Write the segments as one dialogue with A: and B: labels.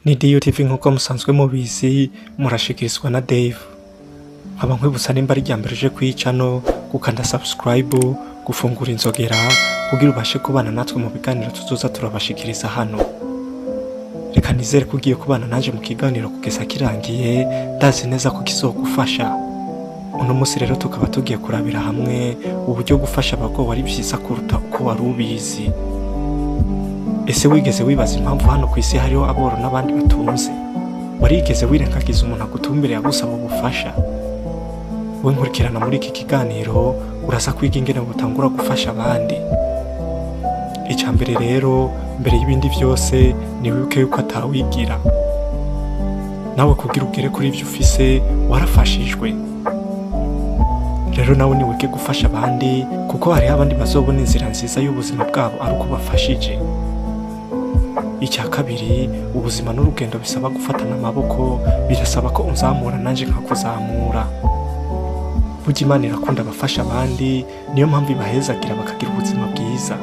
A: Ni Dio TV nk'uko musanzwe mubizi murashikirizwa na Dave. Nkaba nkwibutsa nimba ari ryambere uje kwicano gukanda subscribe, gufungura inzogera kugira ubashe kubana natwe mu biganiro tuzoza turabashikiriza hano. Reka nizere ko ugiye kubana naje mu kiganiro kugeza kirangiye, ndazi neza ko kizogufasha. Uno munsi rero tukaba tugiye kurabira hamwe uburyo gufasha abagabo ari byiza kuruta uko wari ubizi. Ese wigeze wibaza impamvu hano ku isi hariho aboro n'abandi batunze? Warigeze wirengagiza umuntu agutumbiriye agusaba ubufasha? We nkurikirana muri iki kiganiro uraza kwiga ingene butangura gufasha abandi. Icambere rero mbere y'ibindi byose ni wibuke yuko atawigira. Nawe kugira ugere kuri ibyo ufise warafashijwe. Rero nawe ni wige gufasha abandi kuko hari abandi bazobona inzira nziza y'ubuzima bwabo ari uko bafashije. Icya kabiri, ubuzima n'urugendo bisaba gufatana amaboko, birasaba ko unzamura nanje nkakuzamura. Burya Imana irakunda abafasha abandi, niyo mpamvu ibahezagira bakagira ubuzima bwiza.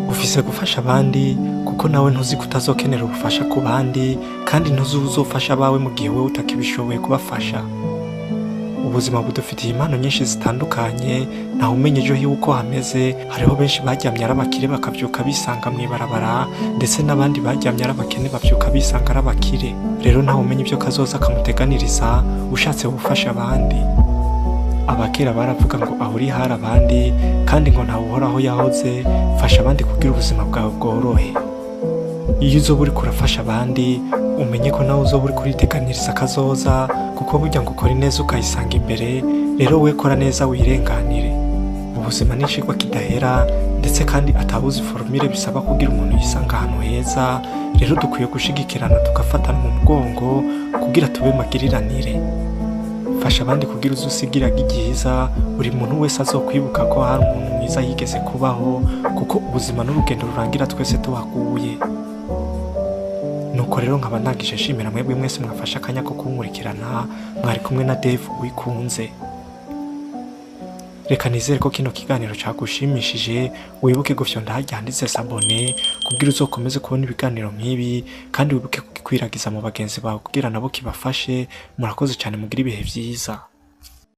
A: Ufise gufasha abandi kuko nawe ntuzi kutazokenera ubufasha ku bandi, kandi ntuzi uzofasha abawe mu gihe wewe utakibishoboye kubafasha. Ubuzima budufitiye impano nyinshi zitandukanye, naho umenye ejo yuko hameze. Hariho benshi baryamye ari abakire bakavyuka bisanga mw'ibarabara, ndetse n'abandi baryamye ari abakene bavyuka bisanga ari abakire. Rero naho umenye ibyo kazoza kamuteganiriza ushatse gufasha abandi. Abakera baravuga ngo aho uri hari abandi, kandi ngo ntawe uhoraho yahoze. Fasha abandi kugira ubuzima bwawe bworohe. Iyo uzoba uriko urafasha abandi, umenye ko nawe uzoba uriko uriteganiriza kazoza, kuko burya ngo ukora neza ukayisanga imbere. Rero we kora neza wirenganire. Ubuzima ni icigwa kidahera, ndetse kandi atabuzi formule bisaba kugira umuntu yisanga ahantu heza. Rero dukwiye gushigikirana tugafatana mu mugongo kugira tube magiriranire. Fasha abandi kugira uzusigira gigiza, buri muntu wese azokwibuka ko hari umuntu mwiza yigeze kubaho, kuko ubuzima n'urugendo rurangira twese tuhaguye. Nuko rero nkaba nagije shimira mwebwe mwese mwafasha akanya ko kunkurikirana. Mwari kumwe na Dave wikunze. Reka nizere ko kino kiganiro cagushimishije. Wibuke gufyonda harya handitse sabone kugira uzokomeze kubona ibiganiro nk'ibi, kandi wibuke kugikwiragiza mu bagenzi bawe kugira nabo kibafashe. Murakoze cyane, mugira ibihe vyiza.